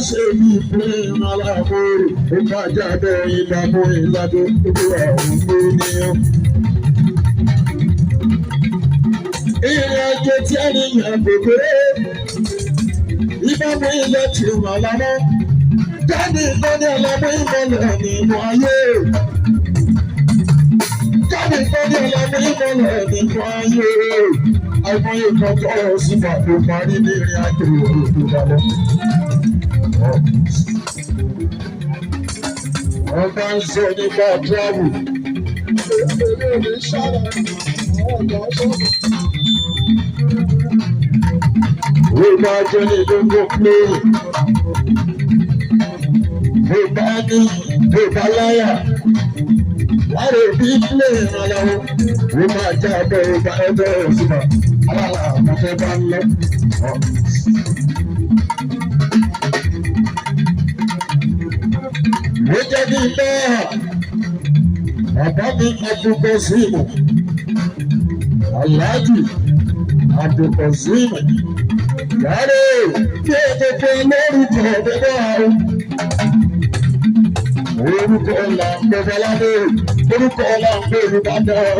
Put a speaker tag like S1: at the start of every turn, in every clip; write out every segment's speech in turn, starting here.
S1: ṣe yí fún aláàbòrò ó bá jáde ìdààmú ìlàjò gbogbo àwọn ènìyàn. Ìrìn àjò tí ènìyàn gbogbo ìbámu ilẹ̀ tí wà lọ́wọ́ jáde ìtọ́ni ọlọ́mọ ìmọ̀lẹ̀ nínú ayé. Jáde ìtọ́ni ọlọ́mọ ìmọ̀lẹ̀ nínú ayé. Àìmọye kan tó sì fà tó parí ní ìrìn àjò òdòdó balẹ̀. Wọ́n bá ń sọ nípa tíráàbù. We máa jẹ́ ní gbogbo pé we bá ní we bá láyà láre bí pílé ìrànlọ́wọ́ we máa jẹ́ abẹ́ ìgbà ẹgbẹ́ òṣùpá alára àmọ́fẹ́ bá ń lọ. Mo jẹ́ kí n bẹ́ẹ̀ bàbá mi Abdulkazeem Alhaji Abdulkazeem yàrá bí o tètè lórúkọ bẹ́ẹ̀ àwọn orúkọ làǹgbẹ́ bọ́ládé orúkọ làǹgbẹ́ olùbàdàn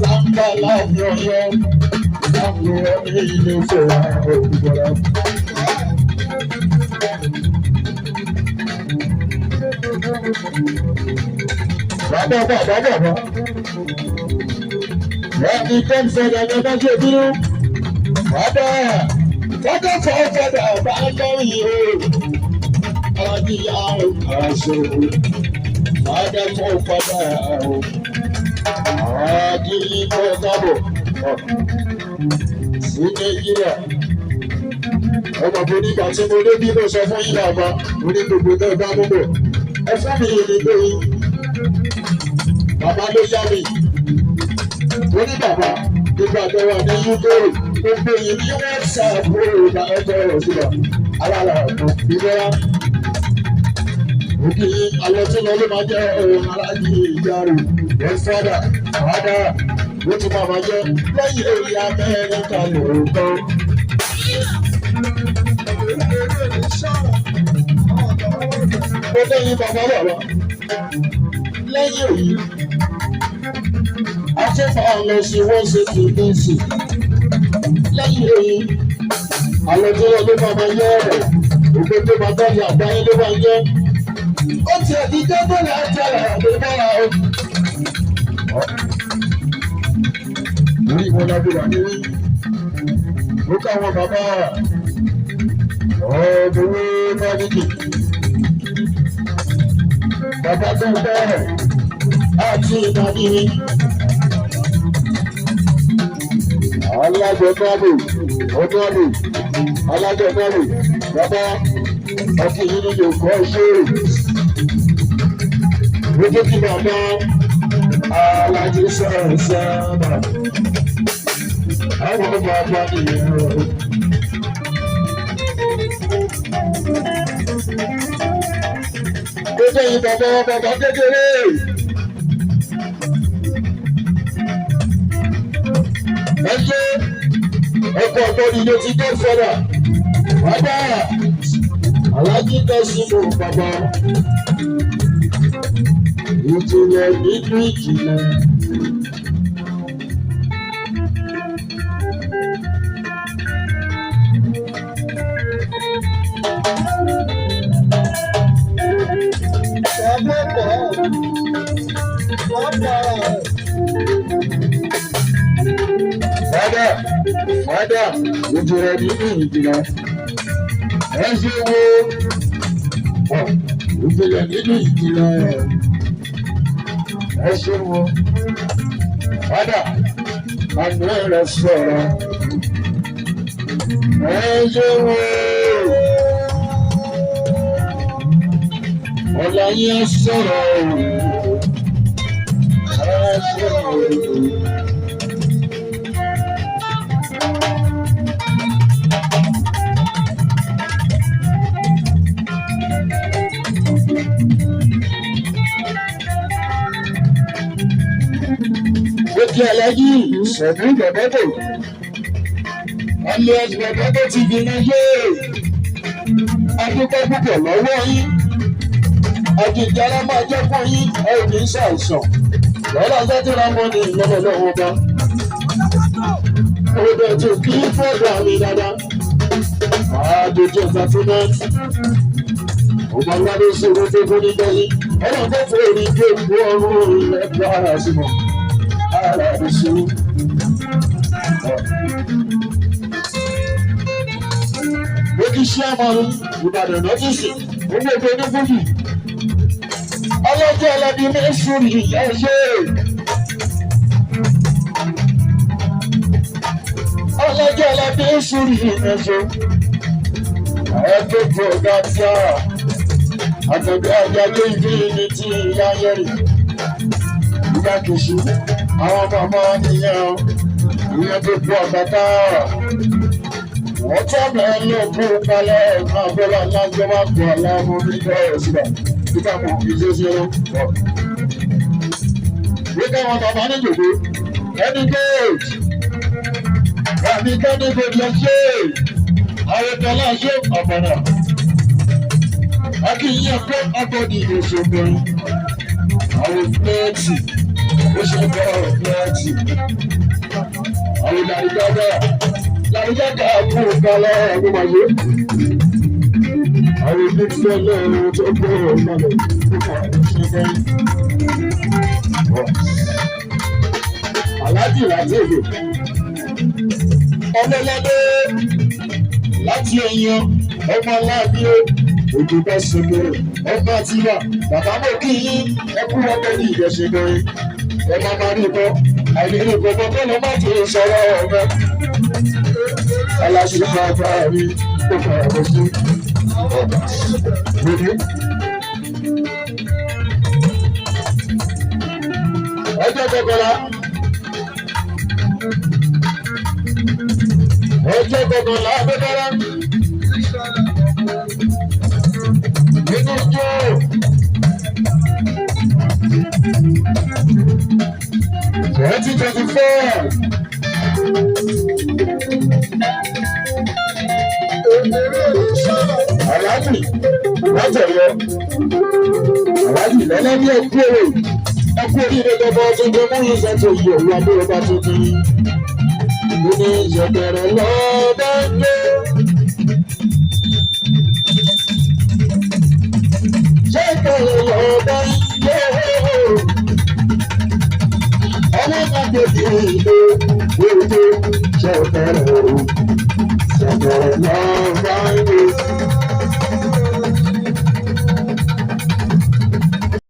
S1: làǹgbà láàbì ọ̀yọ́ làǹgbẹ́ ọ̀ní ilé ìfowó olùbọ̀lá. Bàbá wọ́n ti tẹ́ ń sọ̀rọ̀ ẹ̀jẹ̀ bá ṣe bínú. Bàbá fọ́tọ̀ fọ́tọ̀ bá lórí o. Adìyà aṣọ bàdà fọ́ padà o. Adìyà kábọ̀ sí Nàìjíríà. Ọmọ tó nígbà tí mo dé bí mo sọ fún yín bàbá, mo ní gbogbo tẹ́ bá mú bọ̀. Ẹ fún mi ìrìn lóyún. Bàbá ló yá mi. Wọ́n ní bàbá nígbà tó wà ní Yúgòrò gbogbo yìí ní wọ́n ṣàbúrò ìgbà ẹgbẹ́ rẹ̀ síbà alára ọ̀gbọ̀n ìgbéra. Òkè alẹ́ tí lọ́lé máa jẹ́ ohun aláàjì ìyá rẹ̀ wọ́n fọ́dà àádá ló ti máa jẹ́ lẹ́yìn èyí Amẹ́ríkà lóòótọ́. Mo lẹ́yìn bàbá lẹ́yìn èyí. Afẹ́fẹ́ àlọ́ sí wọ́n ṣe kì í bí sí. Lẹ́yìn èyí, àlọ́ tó yẹ ló máa yẹ ọ̀rọ̀. Ògbé tó máa bá yà àgbáyé ló máa yẹ. Ó ti ẹ̀dí débòlì àjẹrà ló bára o. Orí ìwọ̀n lábúrò ní rí. Ó káwọn bàbá ọ̀dọ́wọ́ Mádìkì. Bàbá tó ń bẹ̀rẹ̀ àti ìdádìrí. Alájọ̀dọ́bù, ọdọ́bù, alájọ̀dọ́bù, bàbá ọkùnrin ní Yorùbá ìṣòro. Lójú kí bàbá alájí sọ̀rọ̀ sábà. Àwọn bàbá nìyẹn rọ̀. Gbogbo yìí bàbá kékeré. Ẹjẹ́ ọkọ̀ ọ̀gbọ́n ilé ti dé fọ́dà. Bàbá Aláàjì Kásímù bàbá. Ìjìnlẹ̀ nínú ìjìnlẹ̀. Fada, ìjìnlẹ̀ nínú ìjìnlẹ̀. Ẹ ṣe wo ìjìnlẹ̀ nínú ìjìnlẹ̀. Ẹ ṣe wo fada, àná rẹ̀ sọ̀rọ̀. Ẹ ṣe wo ọ̀la yẹn sọ̀rọ̀. Ẹ ṣe wo. Òkè Aláàjì Ṣẹ̀dú Bẹ̀bẹ̀bẹ̀. Alias Bẹ̀bẹ̀bẹ̀ ti di náà yé. Adúpẹ́ púpọ̀ lọ́wọ́ yín. Àjèjìara máa jẹ́ fún yín ẹ ò ní ṣàìsàn. Lọ́la sátìrà mọ́ ni lọ́wọ́lọ́wọ́ bá. Òde tó kí fọ́ọ̀dù àmì dáadáa. Àjèjì entertainment. Ọmọ aládé ṣòro tó kún nígbà yìí. Ọlọ́run tó fún èrí tó kú ọrùn ilẹ̀ gba ara sí mọ́. Ara rẹ̀ ṣe. Ó kí ṣé àmọ́rún Ìbàdàn náà ti sìn. Owó ètò onífúnjì. Ọlọ́jọ́ ẹlẹ́bí mẹ́sùn ìyá ṣe. Ọlọ́jọ́ ẹlẹ́bí mẹ́sùn ìyá ṣe. Ẹgbẹ́ tó dáadáa. Àtẹ̀gbẹ́ àjàgbé ìdí ní ti ìyá yẹrì. Ìyá kìsì. Àwọn ọmọ nìyẹn. Ìyẹn tó pọ̀ bàtà. Wọ́n tọ́ bẹ́ẹ̀ lókun kalẹ̀ náà bọ́lá lájọ́ máa pọ̀ láàmú nígbà òṣìṣẹ́. Nígbà mọ̀ ìṣesí ẹ̀rọ. Nígbà wọn bàbá ní jòkó. Ẹni géèjì. Àmì kẹ́ni kò lọ ṣe. Àrètọ́lá ṣe ọ̀pọ̀nà. Akínyìn pé ọgbọ́dì ìṣògbọ́n. Àwọn pléètì. Ó ṣe bọ́ pléètì. Àwọn ìdàrígbàgbà. Ìdàrígbàgbà kú kalẹ̀ ẹ̀gbọ́n máa yé. Àwọn ibi tí ọlọ́run tó gbọ́ ọ̀gbọ́n Aláàjì láti èdè. Ọmọlọ́dé láti ẹ̀yàn ọmọ aláàbí òjò bá ṣẹlẹ̀ ọba tí wà. Bàbá mọ̀ kí yín ẹkú ọgbẹ́ ní ìdẹ̀ṣẹ̀ lórí. Ẹ máa máa rí bọ́. Àìlèrí gbogbo tó lọ má ti sọ̀rọ̀ ọ̀gbẹ́. Aláṣẹ máa bá rí ó fara bọ́ sí. Ọjọ́ kọkànlá. Ọjọ́ kọkànlá abẹ́bẹ́rẹ́. Nínú ijó. Aláàjì látẹ̀yọ. Aláàjì lọ́lọ́bí ẹkú èrè. Ẹkú oríire gbogbo tuntun mú ìṣètò yìí òun abúlọ́ba tuntun. Mo ní ìṣẹ̀bẹ̀rẹ̀ lọ́ọ́bá ń gbé. Ṣé ìbẹ̀rẹ̀ lọ́ọ́bá ń gbé? Ọmọ náà gbèsè ìlú ètò ṣẹ̀bẹ̀rẹ̀ o. Ṣẹ̀bẹ̀rẹ̀ lọ́ọ́bá.